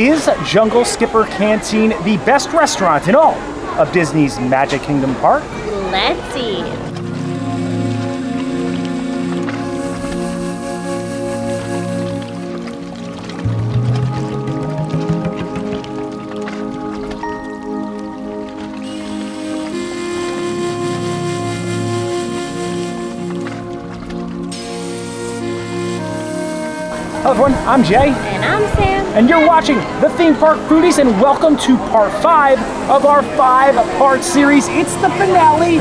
Is Jungle Skipper Canteen the best restaurant in all of Disney's Magic Kingdom Park? Let's see. Hello everyone, I'm Jay. And I'm Sam. And you're watching The Theme Park Foodies, and welcome to part 5 of our 5-part series. It's the finale.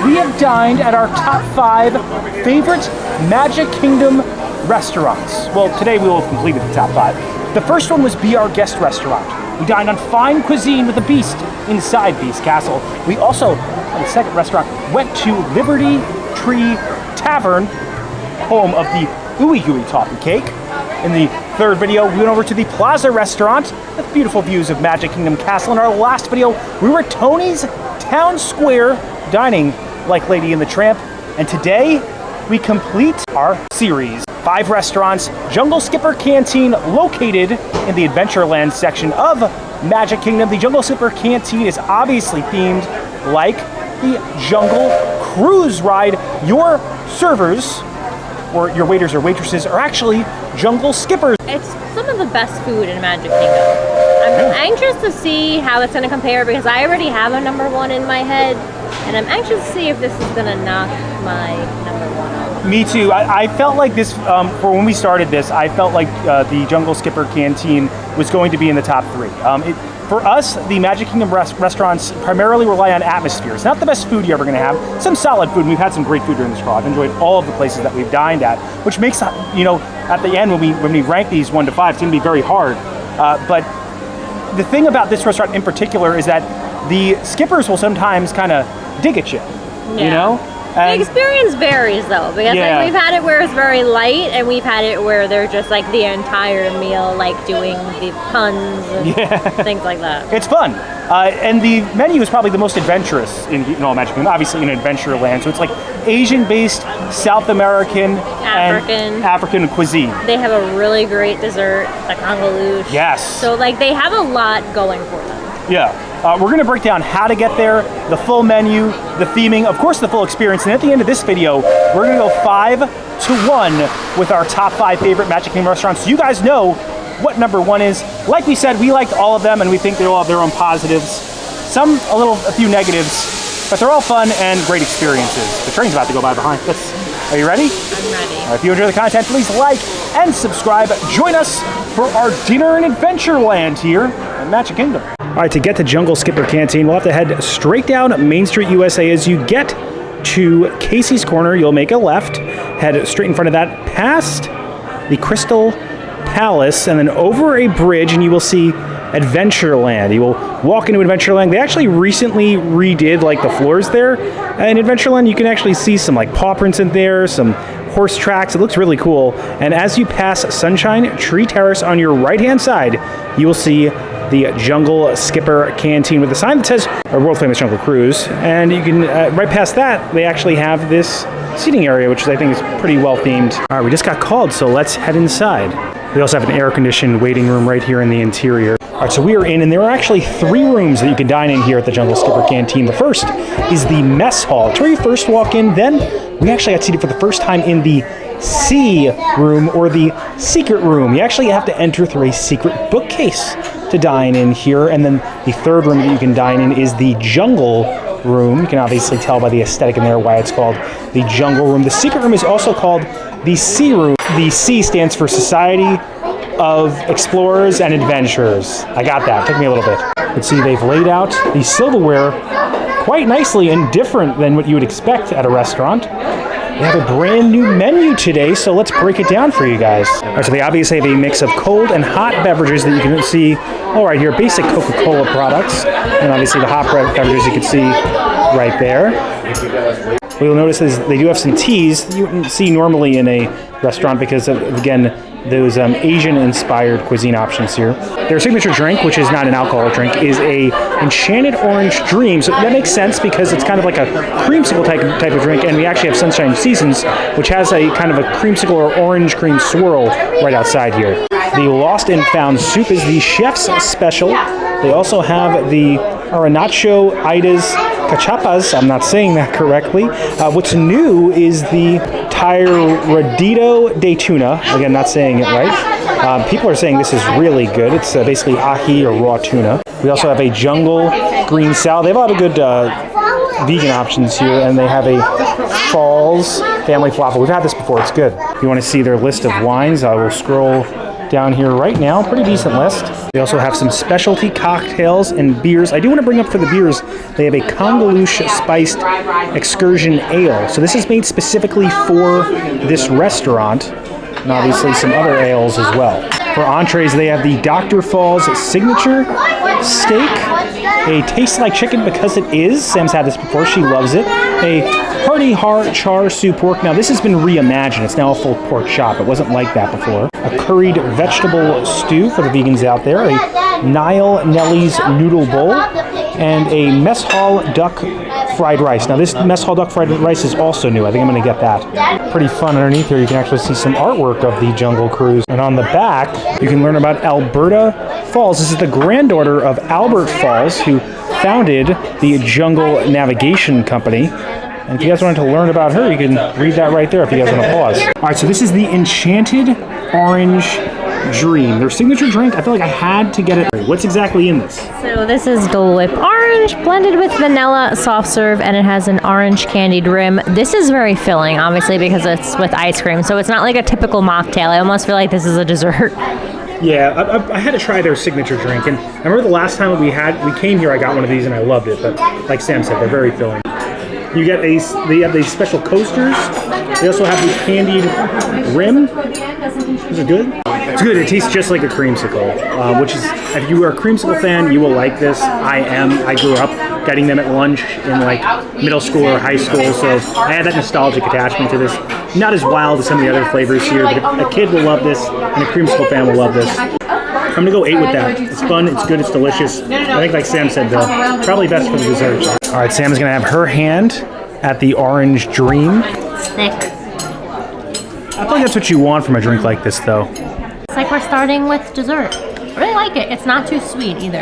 We have dined at our top 5 favorite Magic Kingdom restaurants. Well, today we will have completed the top 5. The first one was Be Our Guest Restaurant. We dined on fine cuisine with a beast inside Beast Castle. We also, on the second restaurant, went to Liberty Tree Tavern, home of the Ooey Gooey Toffee Cake. In the third video, we went over to the Plaza Restaurant with beautiful views of Magic Kingdom Castle. In our last video, we were at Tony's Town Square, dining like Lady and the Tramp. And today, we complete our series. 5 restaurants, Jungle Skipper Canteen, located in the Adventureland section of Magic Kingdom. The Jungle Skipper Canteen is obviously themed like the Jungle Cruise Ride. Your servers, or your waiters or waitresses, are actually Jungle Skippers. It's some of the best food in Magic Kingdom. I'm anxious to see how it's going to compare because I already have a number 1 in my head, and I'm anxious to see if this is going to knock my number 1 out. Me too. I felt like this, for when we started this, I felt like the Jungle Skipper Canteen was going to be in the top 3. For us, the Magic Kingdom restaurants primarily rely on atmosphere. It's not the best food you're ever going to have. Some solid food, and we've had some great food during this crawl. I've enjoyed all of the places that we've dined at, which makes, at the end when we rank these 1 to 5, it's going to be very hard. But the thing about this restaurant in particular is that the skippers will sometimes kind of dig at you, you know? And the experience varies though, because like, we've had it where it's very light, and we've had it where they're just like the entire meal, like doing the puns and things like that. It's fun. And the menu is probably the most adventurous in all Magic Kingdom, obviously in Adventureland. So it's like Asian-based, South American, and African cuisine. They have a really great dessert, the congalouche. Yes. So like they have a lot going for them. Yeah. We're going to break down how to get there, the full menu, the theming, of course the full experience, and at the end of this video, we're going to go 5 to 1 with our top 5 favorite Magic Kingdom restaurants. So you guys know what number 1 is. Like we said, we liked all of them, and we think they all have their own positives. Some, a few negatives, but they're all fun and great experiences. The train's about to go by behind us. Are you ready? I'm ready. If you enjoy the content, please like and subscribe. Join us for our dinner in Adventureland here at Magic Kingdom. All right, to get to Jungle Skipper Canteen, we'll have to head straight down Main Street, USA. As you get to Casey's Corner, you'll make a left, head straight in front of that, past the Crystal Palace, and then over a bridge, and you will see Adventureland. You will walk into Adventureland. They actually recently redid like the floors there. In Adventureland, you can actually see some like paw prints in there, some horse tracks. It looks really cool. And as you pass Sunshine Tree Terrace on your right-hand side, you will see the Jungle Skipper Canteen with a sign that says our world famous Jungle Cruise. And you can, right past that, they actually have this seating area, which I think is pretty well themed. All right, we just got called, so let's head inside. We also have an air-conditioned waiting room right here in the interior. All right, so we are in, and there are actually 3 rooms that you can dine in here at the Jungle Skipper Canteen. The first is the mess hall. It's where you first walk in. Then we actually got seated for the first time in the C room, or the secret room. You actually have to enter through a secret bookcase to dine in here. And then the third room that you can dine in is the Jungle Room. You can obviously tell by the aesthetic in there why it's called the Jungle Room. The secret room is also called the C Room. The C stands for Society of Explorers and Adventurers. I got that. Took me a little bit. Let's see, they've laid out the silverware quite nicely and different than what you would expect at a restaurant. They have a brand new menu today, so let's break it down for you guys. All right, so they obviously have a mix of cold and hot beverages that you can see all right here. Basic Coca-Cola products, and obviously the hot beverages you can see right there. What you'll notice is they do have some teas that you wouldn't see normally in a restaurant because of, again, those Asian-inspired cuisine options here. Their signature drink, which is not an alcoholic drink, is a enchanted orange dream. So that makes sense because it's kind of like a creamsicle type of drink, and we actually have Sunshine Seasons, which has a kind of a creamsicle or orange cream swirl right outside here. The Lost and Found soup is the chef's special. They also have the Aranacho Idas Cachapas. I'm not saying that correctly. What's new is the Tiradito de Tuna. Again, not saying it right. People are saying this is really good. It's basically ahi or raw tuna. We also have a jungle green salad. They have a lot of good vegan options here, and they have a Falls family falafel. We've had this before. It's good. If you want to see their list of wines, I will scroll down here right now. Pretty decent list. They also have some specialty cocktails and beers. I do want to bring up for the beers, they have a Congoloosh spiced excursion ale. So this is made specifically for this restaurant, and obviously some other ales as well. For entrees, they have the Dr. Falls signature steak, a tastes like chicken because it is. Sam's had this before. She loves it. A hearty char siu pork. Now this has been reimagined. It's now a full pork chop. It wasn't like that before. A curried vegetable stew for the vegans out there. A Nile Nellie's noodle bowl. And a mess hall duck fried rice. Now this mess hall duck fried rice is also new. I think I'm going to get that. Pretty fun underneath here. You can actually see some artwork of the Jungle Cruise. And on the back, you can learn about Alberta Falls. This is the granddaughter of Albert Falls, who founded the Jungle Navigation Company. And if you guys wanted to learn about her, you can read that right there if you guys want to pause. All right, so this is the Enchanted Orange Dream. Their signature drink, I feel like I had to get it. What's exactly in this? So this is Dole Whip Orange blended with vanilla soft serve, and it has an orange candied rim. This is very filling, obviously, because it's with ice cream. So it's not like a typical mocktail. I almost feel like this is a dessert. Yeah, I had to try their signature drink, and I remember the last time we came here, I got one of these and I loved it. But like Sam said, they're very filling. You get they have these special coasters. They also have the candied rim. Is it good? It's good. It tastes just like a creamsicle, which is, if you are a creamsicle fan, you will like this. I am. I grew up getting them at lunch in like middle school or high school, so I had that nostalgic attachment to this. Not as wild as some of the other flavors here, but a kid will love this, and a creamsicle fan will love this. I'm gonna go 8 with that. It's fun, it's good, it's delicious. I think, like Sam said, though, probably best for the dessert. All right, Sam is gonna have her hand at the Orange Dream. Thick. I feel like that's what you want from a drink like this, though. It's like we're starting with dessert. I really like it. It's not too sweet either.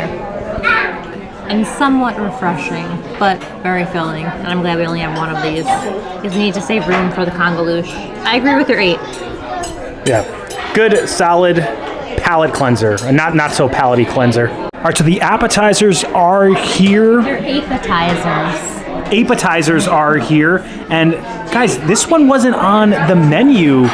And somewhat refreshing, but very filling. And I'm glad we only have one of these, because we need to save room for the Congoloosh. I agree with your 8. Yeah, good, solid palate cleanser, and not so palate-y cleanser. All right, so the appetizers are here. They're appetizers. Appetizers are here, and guys, this one wasn't on the menu.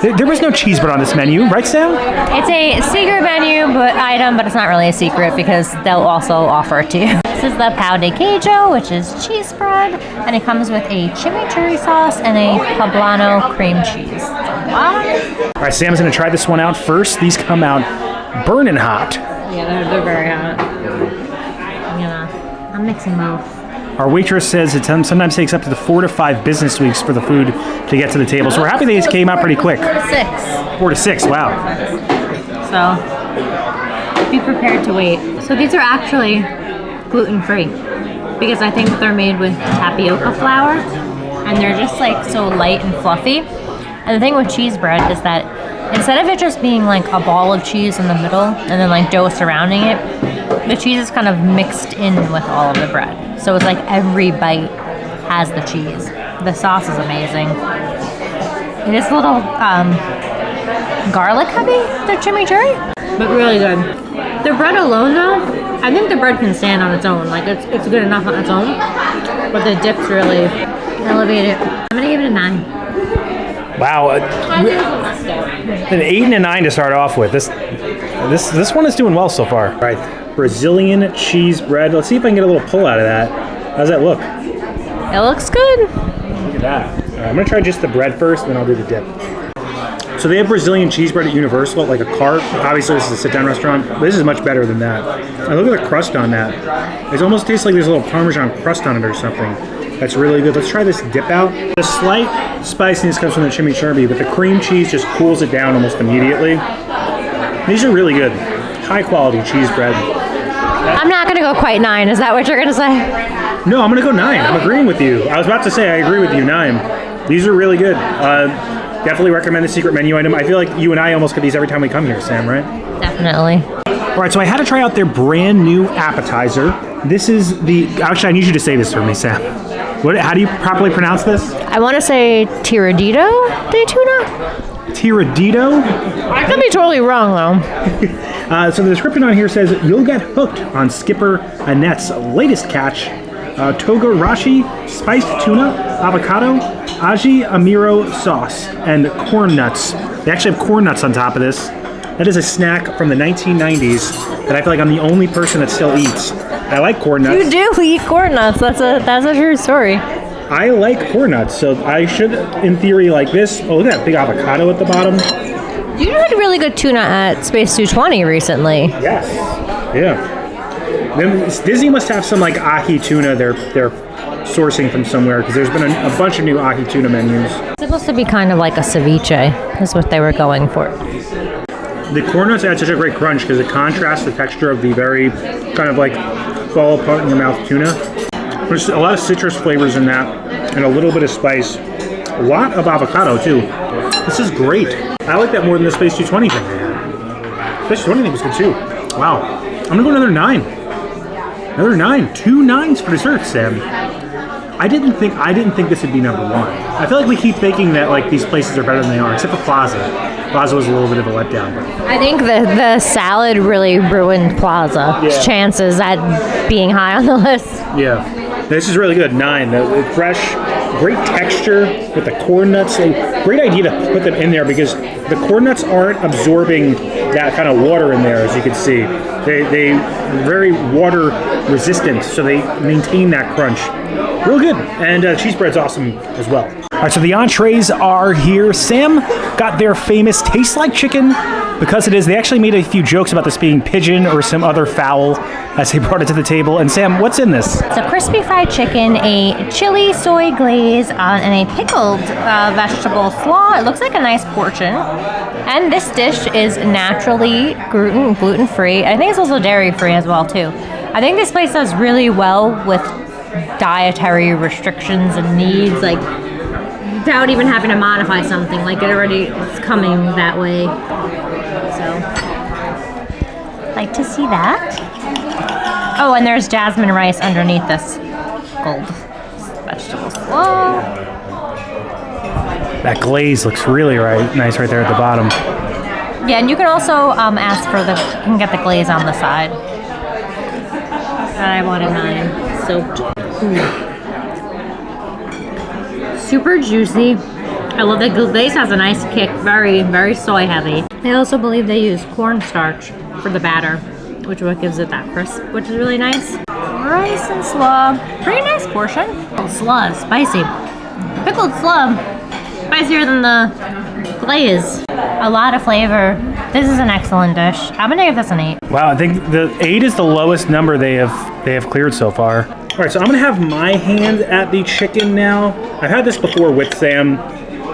There was no cheese bread on this menu, right, Sam? It's a secret menu item, but it's not really a secret because they'll also offer it to you. This is the pão de queijo, which is cheese bread, and it comes with a chimichurri sauce and a poblano cream cheese. All right, Sam's gonna try this one out first. These come out burning hot. Yeah, they're very hot. I'm mixing both. Our waitress says it sometimes takes up to 4 to 5 business weeks for the food to get to the table. So we're happy these came out pretty quick. 4 to 6. 4 to 6, wow. So be prepared to wait. So these are actually gluten-free because I think they're made with tapioca flour, and they're just like so light and fluffy. And the thing with cheese bread is that instead of it just being like a ball of cheese in the middle and then like dough surrounding it, the cheese is kind of mixed in with all of the bread. So it's like every bite has the cheese. The sauce is amazing. It is a little garlic heavy, the chimichurri, but really good. The bread alone though, I think the bread can stand on its own. Like it's good enough on its own, but the dips really elevate it. I'm gonna give it a 9. Wow, an 8 and a 9 to start off with. This one is doing well so far. All right, Brazilian cheese bread. Let's see if I can get a little pull out of that. How's that look? It looks good. Look at that. All right, I'm gonna try just the bread first, and then I'll do the dip. So they have Brazilian cheese bread at Universal, like a cart. Obviously, this is a sit-down restaurant. But this is much better than that. And look at the crust on that. It almost tastes like there's a little Parmesan crust on it or something. That's really good. Let's try this dip out. The slight spiciness comes from the chimichurri, but the cream cheese just cools it down almost immediately. These are really good. High quality cheese bread. I'm not going to go quite 9. Is that what you're going to say? No, I'm going to go 9. I'm agreeing with you. I was about to say I agree with you, 9. These are really good. Definitely recommend the secret menu item. I feel like you and I almost get these every time we come here, Sam, right? Definitely. All right, so I had to try out their brand new appetizer. This is the... Actually, I need you to say this for me, Sam. How do you properly pronounce this? I want to say tiradito de tuna? Tiradito? I could be totally wrong, though. So the description on here says, you'll get hooked on Skipper Annette's latest catch, togarashi, spiced tuna, avocado, aji amiro sauce, and corn nuts. They actually have corn nuts on top of this. That is a snack from the 1990s that I feel like I'm the only person that still eats. I like corn nuts. You do eat corn nuts. That's a true story. I like corn nuts, so I should, in theory, like this. Oh, look at that big avocado at the bottom. You had really good tuna at Space 220 recently. Yes. Yeah. Then Disney must have some like ahi tuna they're sourcing from somewhere, because there's been a bunch of new ahi tuna menus. It's supposed to be kind of like a ceviche, is what they were going for. The corn nuts add such a great crunch because it contrasts the texture of the very kind of like fall apart in your mouth tuna. There's a lot of citrus flavors in that and a little bit of spice. A lot of avocado too. This is great. I like that more than the Space 220 thing they had. Space 220 thing was good too. Wow. I'm gonna go another 9. Another 9. 2 9s for dessert, Sam. I didn't think this would be number 1. I feel like we keep thinking that like these places are better than they are, except for Plaza. Plaza was a little bit of a letdown. But I think the salad really ruined Plaza's chances at being high on the list. Yeah. This is really good. 9. The fresh, great texture with the corn nuts. Great idea to put them in there because the corn nuts aren't absorbing that kind of water in there, as you can see. They're very water resistant, so they maintain that crunch. Real good. And cheese bread's awesome as well. All right, so the entrees are here. Sam got their famous Taste Like Chicken because it is. They actually made a few jokes about this being pigeon or some other fowl as they brought it to the table. And Sam, what's in this? It's a crispy fried chicken, a chili soy glaze, and a pickled vegetable slaw. It looks like a nice portion. And this dish is naturally gluten-free. I think it's also dairy-free as well, too. I think this place does really well with dietary restrictions and needs, like without even having to modify something. Like it's coming that way. So, like to see that. Oh, and there's jasmine rice underneath this gold vegetable slaw. That glaze looks really nice right there at the bottom. Yeah, and you can also ask for you can get the glaze on the side. I wanted mine soaked. Super juicy. I love that glaze has a nice kick. Very, very soy heavy. I also believe they use cornstarch for the batter, which is what gives it that crisp, which is really nice. Rice and slaw. Pretty nice portion. Slaw is spicy. Pickled slaw. Spicier than the glaze. A lot of flavor. This is an excellent dish. I'm gonna give this an 8. Wow, I think the 8 is the lowest number they have cleared so far. All right, so I'm gonna have my hand at the chicken now. I've had this before with Sam,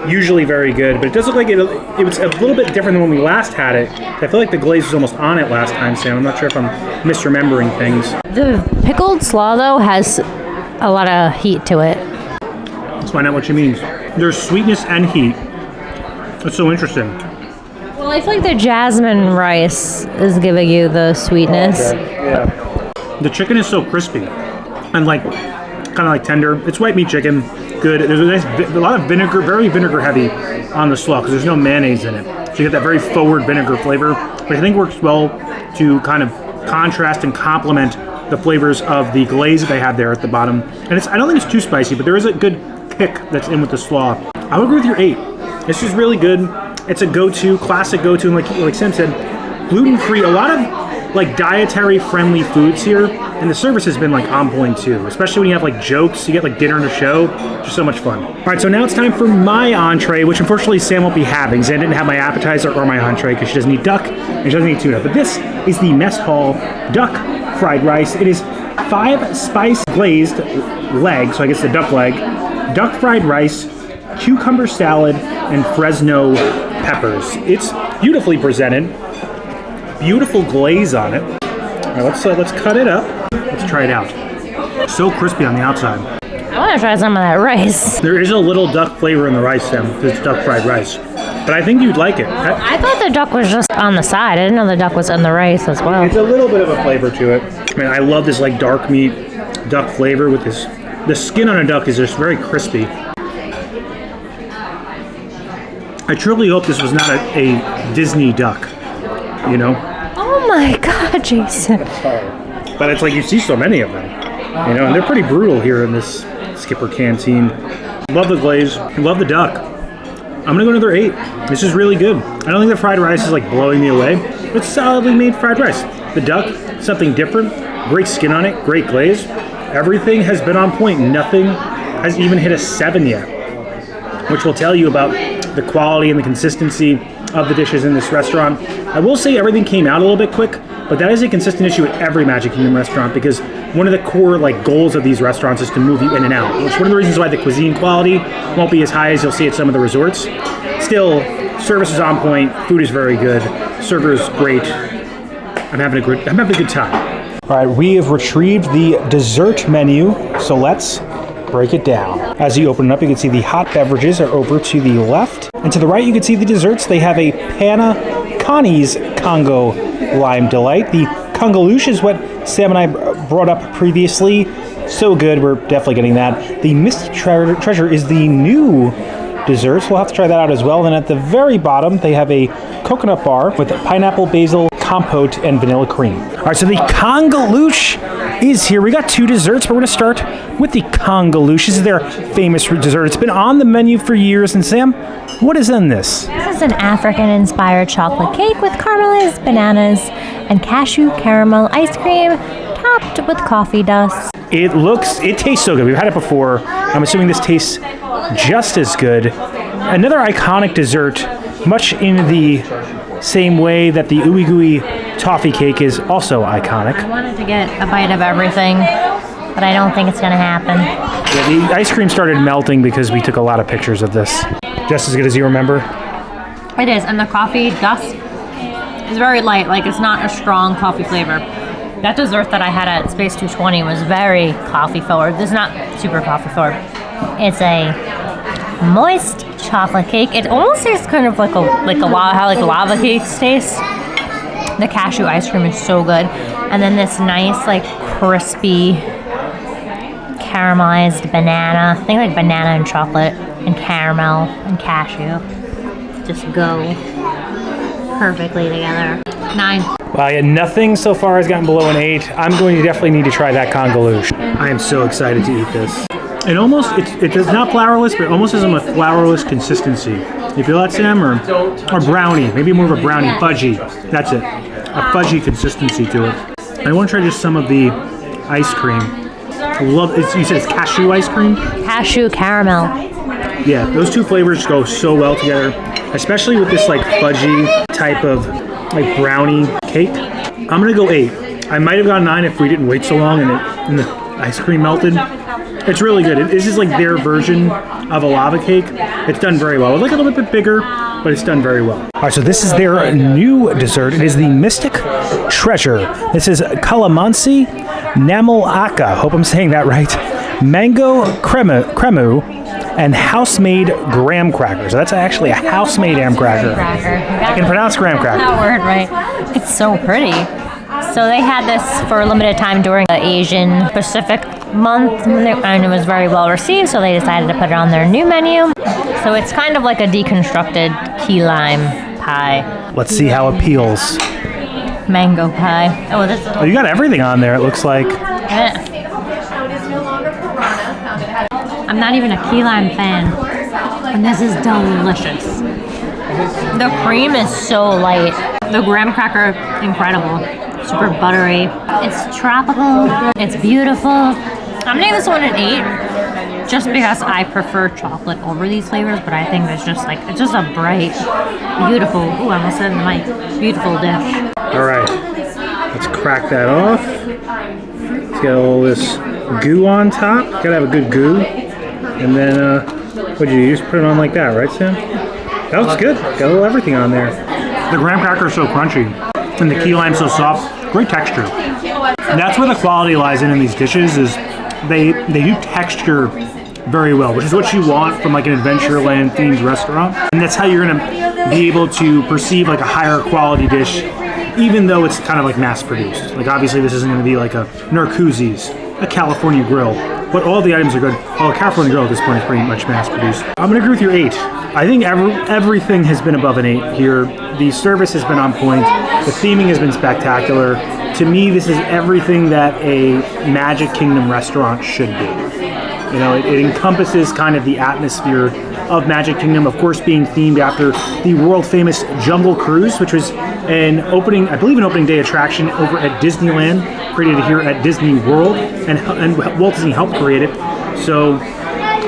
usually very good, but it does look like it was a little bit different than when we last had it. I feel like the glaze was almost on it last time, Sam. I'm not sure if I'm misremembering things. The pickled slaw, though, has a lot of heat to it. Let's find out what she means. There's sweetness and heat. That's so interesting. Well, I feel like the jasmine rice is giving you the sweetness. Okay. Yeah. The chicken is so crispy and like kind of like tender. It's white meat chicken. Good. There's a lot of vinegar, very vinegar heavy on the slaw because there's no mayonnaise in it. So you get that very forward vinegar flavor, which I think works well to kind of contrast and complement the flavors of the glaze that they have there at the bottom. And I don't think it's too spicy, but there is a good kick that's in with the slaw. I would agree with your 8. This is really good. It's a go-to, classic go-to, and like Sam said, gluten-free. A lot of like dietary friendly foods here, and the service has been like on point too. Especially when you have like jokes, you get like dinner and a show. Just so much fun. All right, so now it's time for my entree, which unfortunately Sam won't be having. Sam didn't have my appetizer or my entree because she doesn't eat duck and she doesn't eat tuna. But this is the mess hall duck fried rice. It is 5 spice glazed leg, so I guess the duck leg, duck fried rice, cucumber salad, and Fresno peppers. It's beautifully presented. Beautiful glaze on it. All right, let's cut it up. Let's try it out. So crispy on the outside. I want to try some of that rice. There is a little duck flavor in the rice, Sam. It's duck fried rice. But I think you'd like it. I thought the duck was just on the side. I didn't know the duck was in the rice as well. It's a little bit of a flavor to it. I mean, I love this like dark meat duck flavor with this. The skin on a duck is just very crispy. I truly hope this was not a Disney duck, you know? Oh my God, Jason. But it's like you see so many of them, you know, and they're pretty brutal here in this Skipper Canteen. Love the glaze, love the duck. I'm gonna go another 8. This is really good. I don't think the fried rice is like blowing me away. It's solidly made fried rice. The duck, something different, great skin on it, great glaze. Everything has been on point. Nothing has even hit a 7 yet, which will tell you about the quality and the consistency of the dishes in this restaurant. I will say everything came out a little bit quick, but that is a consistent issue at every Magic Kingdom restaurant because one of the core like goals of these restaurants is to move you in and out. It's one of the reasons why the cuisine quality won't be as high as you'll see at some of the resorts. Still, service is on point, food is very good, server is great. I'm having a good time. All right, we have retrieved the dessert menu, so let's break it down. As you open it up, you can see the hot beverages are over to the left. And to the right, you can see the desserts. They have a Panna Connie's Congo Lime Delight. The Congalouche is what Sam and I brought up previously. So good, we're definitely getting that. The Mystic Treasure is the new dessert, so we'll have to try that out as well. And then at the very bottom, they have a coconut bar with pineapple, basil, compote, and vanilla cream. All right, so the Congalouche is here. We got 2 desserts, but we're gonna start with the Congalouche. This is their famous dessert. It's been on the menu for years. And Sam, what is in this? This is an African-inspired chocolate cake with caramelized bananas and cashew caramel ice cream topped with coffee dust. It tastes so good. We've had it before. I'm assuming this tastes just as good. Another iconic dessert, much in the same way that the Ooey Gooey toffee cake is also iconic. I wanted to get a bite of everything, but I don't think it's gonna happen. Yeah, the ice cream started melting because we took a lot of pictures of this. Just as good as you remember? It is, and the coffee dust is very light, like it's not a strong coffee flavor. That dessert that I had at Space 220 was very coffee forward. This is not super coffee forward. It's a moist chocolate cake. It almost tastes kind of like how lava cakes taste. The cashew ice cream is so good, and then this nice like crispy caramelized banana. I think like banana and chocolate and caramel and cashew just go perfectly together. 9. Wow, yeah, nothing so far has gotten below an 8. I'm going to definitely need to try that Congalouche. I am so excited to eat this. It almost, it's not flourless, but it almost has a flourless consistency. You feel that, Sam? Or brownie, maybe more of a brownie, fudgy. That's it, a fudgy consistency to it. I want to try just some of the ice cream. I love it. You said it's cashew ice cream? Cashew caramel. Yeah, those 2 flavors go so well together, especially with this like fudgy type of like brownie cake. I'm gonna go 8. I might have gone 9 if we didn't wait so long and the ice cream melted. It's really good. This is like their version of a lava cake. It's done very well. It's like a little bit bigger, but it's done very well. All right, so this is their new dessert. It is the Mystic Treasure. This is calamansi namalaka. Hope I'm saying that right. Mango cremu and house-made graham crackers. So that's actually a house-made graham cracker. I can pronounce graham cracker. That word right. It's so pretty. So they had this for a limited time during the Asian Pacific month, and it was very well received, so they decided to put it on their new menu. So it's kind of like a deconstructed key lime pie. Let's see how it peels. Mango pie. Oh, you got everything on there, it looks like. Yeah. I'm not even a key lime fan, and this is delicious. The cream is so light. The graham cracker, incredible. Super buttery. It's tropical. It's beautiful. I'm gonna give this one an 8, just because I prefer chocolate over these flavors. But I think it's just a bright, beautiful. Ooh, I almost said the mic. Beautiful dish. All right, let's crack crack that off. Let's get all this goo on top. Gotta have a good goo. And then, what do you just put it on like that, right, Sam? That looks good. Got a little everything on there. The graham cracker is so crunchy, and the key lime so soft. Great texture. And that's where the quality lies in these dishes. Is they do texture very well, which is what you want from like an Adventureland themed restaurant. And that's how you're gonna be able to perceive like a higher quality dish, even though it's kind of like mass produced. Like obviously this isn't gonna be like a Narcoossee's, a California grill, but all the items are good. Well, a California grill at this point is pretty much mass produced. I'm gonna agree with your 8. I think everything has been above an 8 here. The service has been on point. The theming has been spectacular. To me, this is everything that a Magic Kingdom restaurant should be. You know, it encompasses kind of the atmosphere of Magic Kingdom, of course being themed after the world famous Jungle Cruise, which was an opening day attraction over at Disneyland, created here at Disney World, and Walt Disney helped create it. So,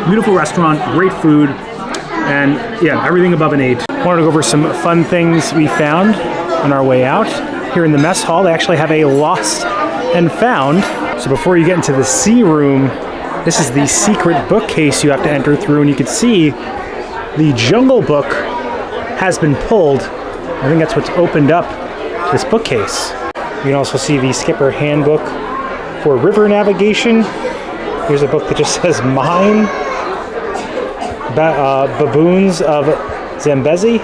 beautiful restaurant, great food, and yeah, everything above an 8. I wanted to go over some fun things we found on our way out. Here in the mess hall, they actually have a lost and found. So before you get into the C room, this is the secret bookcase you have to enter through, and you can see the Jungle Book has been pulled. I think that's what's opened up this bookcase. You can also see the Skipper Handbook for river navigation. Here's a book that just says Mine. Baboons of Zambezi.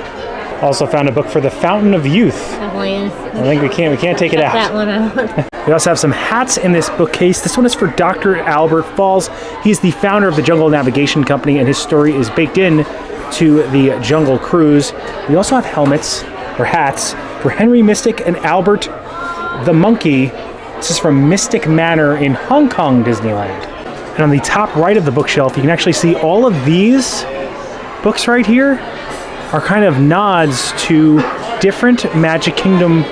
Also found a book for the Fountain of Youth. I think we can't take it out. That one out. We also have some hats in this bookcase. This one is for Dr. Albert Falls. He's the founder of the Jungle Navigation Company, and his story is baked in to the Jungle Cruise. We also have helmets or hats for Henry Mystic and Albert the Monkey. This is from Mystic Manor in Hong Kong, Disneyland. And on the top right of the bookshelf, you can actually see all of these books right here are kind of nods to different Magic Kingdom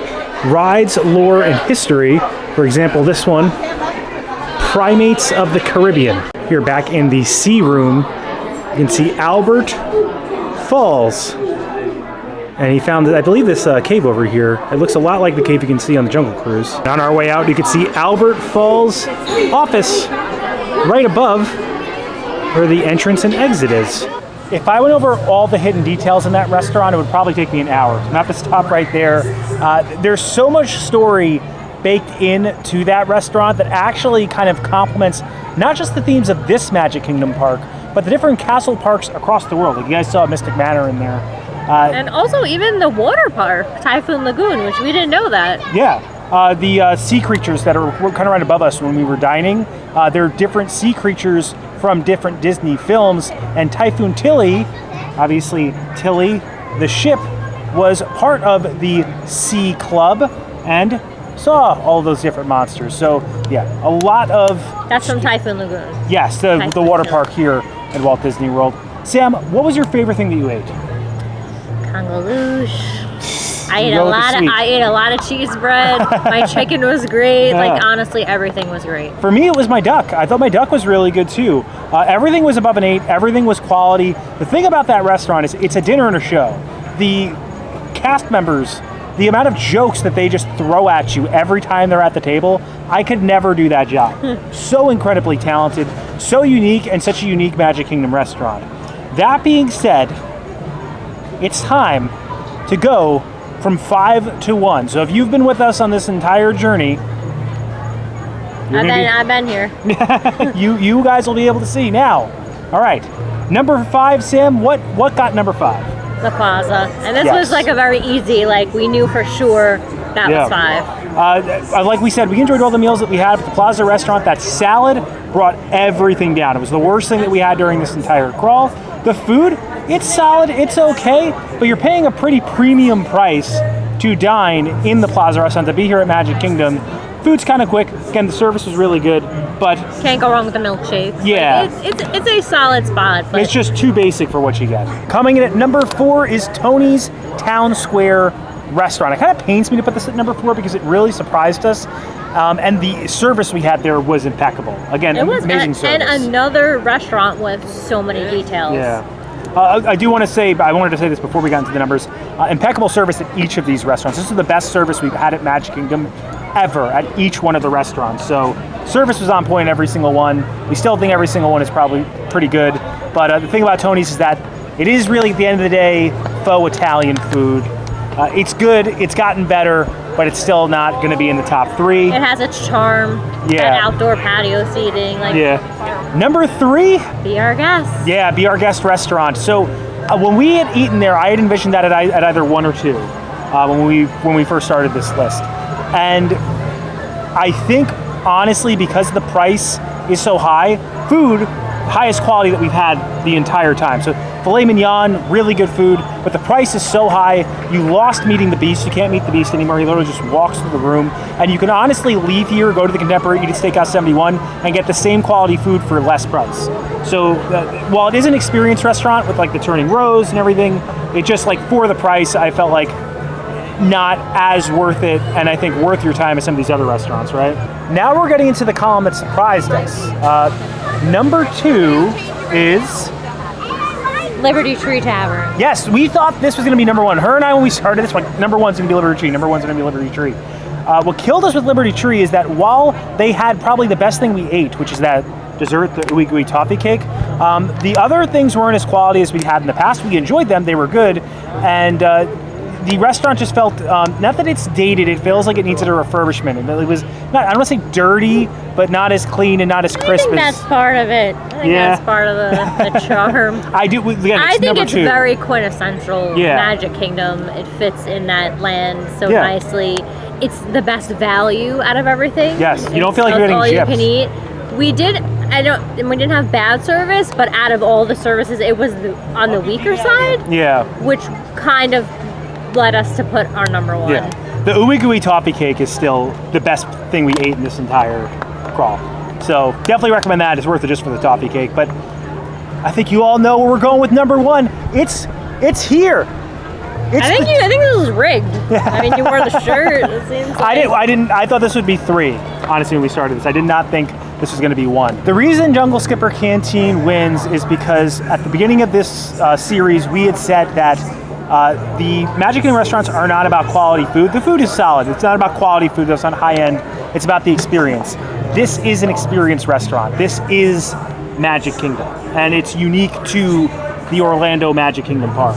rides, lore, and history. For example, this one, Primates of the Caribbean. Here back in the C room, you can see Albert Falls. And he found, I believe, this cave over here. It looks a lot like the cave you can see on the Jungle Cruise. And on our way out, you can see Albert Falls office right above where the entrance and exit is. If I went over all the hidden details in that restaurant, it would probably take me an hour. I'm gonna have to stop right there. There's so much story baked into that restaurant that actually kind of complements not just the themes of this Magic Kingdom park, but the different castle parks across the world. Like you guys saw Mystic Manor in there. And also even the water park, Typhoon Lagoon, which we didn't know that. Yeah. The sea creatures that were kind of right above us when we were dining, they're different sea creatures from different Disney films, and Typhoon Tilly, obviously Tilly, the ship, was part of the Sea Club and saw all those different monsters. So yeah, a lot of... That's from Typhoon Lagoon. Yes, the water park here at Walt Disney World. Sam, what was your favorite thing that you ate? Congaloosh. I ate a lot of cheese bread. My chicken was great. Like honestly, everything was great. For me, it was my duck. I thought my duck was really good too. Everything was above an 8. Everything was quality. The thing about that restaurant is it's a dinner and a show. The cast members, the amount of jokes that they just throw at you every time they're at the table, I could never do that job. So incredibly talented, so unique, and such a unique Magic Kingdom restaurant. That being said, it's time to go from 5 to 1. So if you've been with us on this entire journey, I've been here. you guys will be able to see now. All right, number 5, Sam. What got number 5? The Plaza, and this was like a very easy. Like we knew for sure that was 5. Like we said, we enjoyed all the meals that we had at the Plaza restaurant. That salad brought everything down. It was the worst thing that we had during this entire crawl. The food, it's solid, it's okay, but you're paying a pretty premium price to dine in the Plaza restaurant, to be here at Magic Kingdom. Food's kind of quick. Again, the service was really good, but... Can't go wrong with the milkshake. Yeah. Like, it's a solid spot, but... It's just too basic for what you get. Coming in at number 4 is Tony's Town Square Restaurant. It kind of pains me to put this at number 4 because it really surprised us. And the service we had there was impeccable. Again, it was amazing service. And another restaurant with so many details. Yeah. I do want to say, I wanted to say this before we got into the numbers, impeccable service at each of these restaurants. This is the best service we've had at Magic Kingdom ever at each one of the restaurants. So service was on point every single one. We still think every single one is probably pretty good. But the thing about Tony's is that it is really, at the end of the day, faux Italian food. It's good, it's gotten better, but it's still not going to be in the top 3. It has its charm. Yeah. That outdoor patio seating. Like, yeah. Number 3? Be our guest. Yeah, Be Our Guest restaurant. So when we had eaten there, I had envisioned that at either 1 or 2 when we first started this list. And I think, honestly, because the price is so high, food, highest quality that we've had the entire time. So filet mignon, really good food, but the price is so high, you lost meeting the beast. You can't meet the beast anymore. He literally just walks through the room, and you can honestly leave here, go to the Contemporary, eat at Steakhouse 71, and get the same quality food for less price. So while it is an experience restaurant with like the turning rows and everything, it just like for the price, I felt like not as worth it, and I think worth your time as some of these other restaurants, right? Now we're getting into the column that surprised us. Number 2 is Liberty Tree Tavern. Yes, we thought this was going to be number 1. Her and I, when we started this, like, number 1's going to be Liberty Tree, number 1's going to be Liberty Tree. What killed us with Liberty Tree is that while they had probably the best thing we ate, which is that dessert, the ooey gooey toffee cake, the other things weren't as quality as we had in the past. We enjoyed them, they were good, and the restaurant just felt, not that it's dated, it feels like it needs a refurbishment. It was not, I don't want to say dirty, but not as clean and not as crisp. I think that's part of it. I think that's part of the charm. I do. Again, I think it's 2. very quintessential Magic Kingdom. It fits in that land so nicely. It's the best value out of everything. Yes, you don't feel like you're getting all chips. You can eat. We didn't have bad service, but out of all the services, it was on the weaker side. Yeah. Which kind of led us to put our number 1. Yeah. The ooey gooey toffee cake is still the best thing we ate in this entire crawl. So definitely recommend that. It's worth it just for the toffee cake. But I think you all know where we're going with number 1. It's here. I think this was rigged. I mean, you wore the shirt. It seems like. I thought this would be 3. Honestly, when we started this, I did not think this was going to be 1. The reason Jungle Skipper Canteen wins is because at the beginning of this series, we had said that the Magic Kingdom restaurants are not about quality food. The food is solid. It's not about quality food. That's not high end. It's about the experience. This is an experience restaurant. This is Magic Kingdom, and it's unique to the Orlando Magic Kingdom park.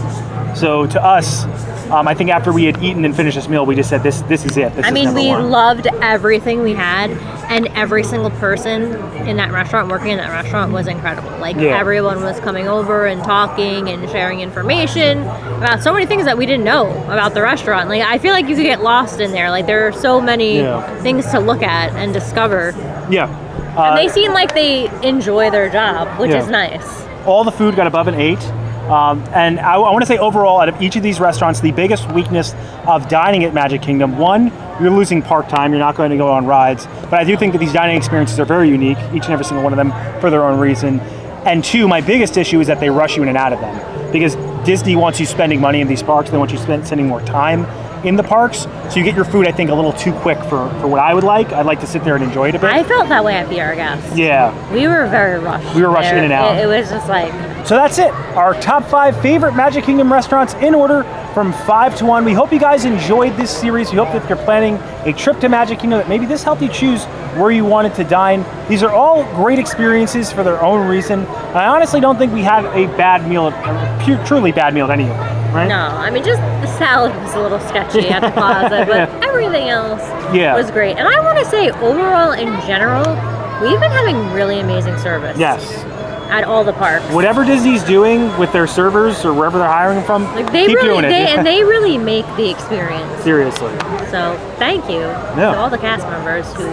So to us, I think after we had eaten and finished this meal, we just said, this is it. This is number 1. We loved everything we had, and every single person in that restaurant, working in that restaurant, was incredible. Like, everyone was coming over and talking and sharing information about so many things that we didn't know about the restaurant. Like, I feel like you could get lost in there. Like, there are so many things to look at and discover. Yeah. And they seem like they enjoy their job, which is nice. All the food got above an 8. And I want to say overall, out of each of these restaurants, the biggest weakness of dining at Magic Kingdom, 1, you're losing park time, you're not going to go on rides, but I do think that these dining experiences are very unique, each and every single one of them, for their own reason. And 2, my biggest issue is that they rush you in and out of them, because Disney wants you spending money in these parks, they want you spending more time in the parks, so you get your food, I think, a little too quick for what I would like. I'd like to sit there and enjoy it a bit. I felt that way at Be Our Guest. Yeah. We were very rushed. We were rushed in and out. It was just like... So that's it. Our top 5 favorite Magic Kingdom restaurants in order from 5 to 1. We hope you guys enjoyed this series. We hope that if you're planning a trip to Magic Kingdom, that maybe this helped you choose where you wanted to dine. These are all great experiences for their own reason. I honestly don't think we had a bad meal, a truly bad meal at any of them, right? No, I mean, just the salad was a little sketchy at the plaza, but everything else was great. And I want to say, overall, in general, we've been having really amazing service. Yes. At all the parks. Whatever Disney's doing with their servers or wherever they're hiring from, keep doing it. And they really make the experience. Seriously. So thank you to all the cast members who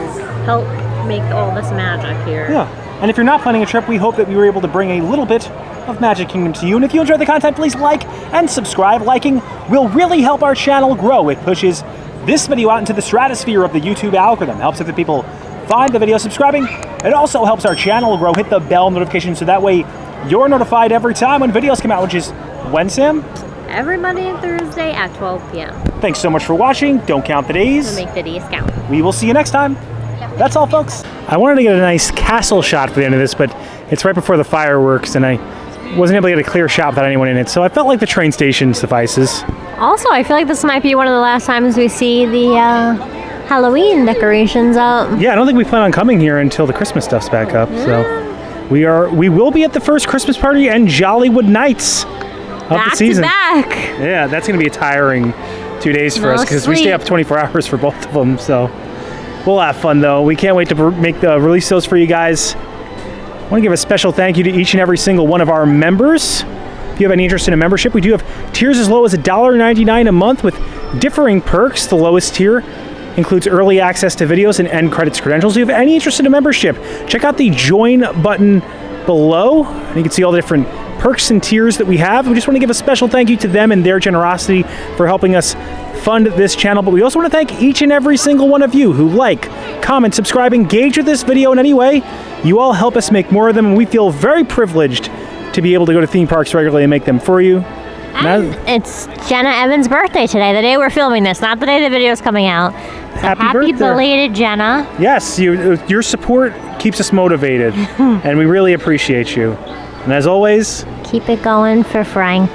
help make all this magic here. Yeah. And if you're not planning a trip, we hope that we were able to bring a little bit of Magic Kingdom to you. And if you enjoyed the content, please like and subscribe. Liking will really help our channel grow. It pushes this video out into the stratosphere of the YouTube algorithm. Helps other people find the video. Subscribing, it also helps our channel grow. Hit the bell notification so that way you're notified every time when videos come out, which is when, Sam? Every Monday and Thursday at 12 p.m. Thanks so much for watching. Don't count the days. So make the days count. We will see you next time. That's all, folks. I wanted to get a nice castle shot for the end of this, but it's right before the fireworks, and I wasn't able to get a clear shot without anyone in it, so I felt like the train station suffices. Also, I feel like this might be one of the last times we see the Halloween decorations up. Yeah, I don't think we plan on coming here until the Christmas stuff's back up. So we will be at the first Christmas party and Jollywood Nights of the season. Back. Yeah, that's going to be a tiring 2 days for us because we stay up 24 hours for both of them. So we'll have fun though. We can't wait to release those for you guys. I want to give a special thank you to each and every single one of our members. If you have any interest in a membership, we do have tiers as low as $1.99 a month with differing perks. The lowest tier includes early access to videos and end credits credentials. If you have any interest in a membership, check out the join button below. And you can see all the different perks and tiers that we have. We just want to give a special thank you to them and their generosity for helping us fund this channel. But we also want to thank each and every single one of you who like, comment, subscribe, engage with this video in any way. You all help us make more of them, and we feel very privileged to be able to go to theme parks regularly and make them for you. And it's Jenna Evans' birthday today, the day we're filming this, not the day the video is coming out. So happy belated, Jenna. Yes, your support keeps us motivated, and we really appreciate you. And as always, keep it going for Frank.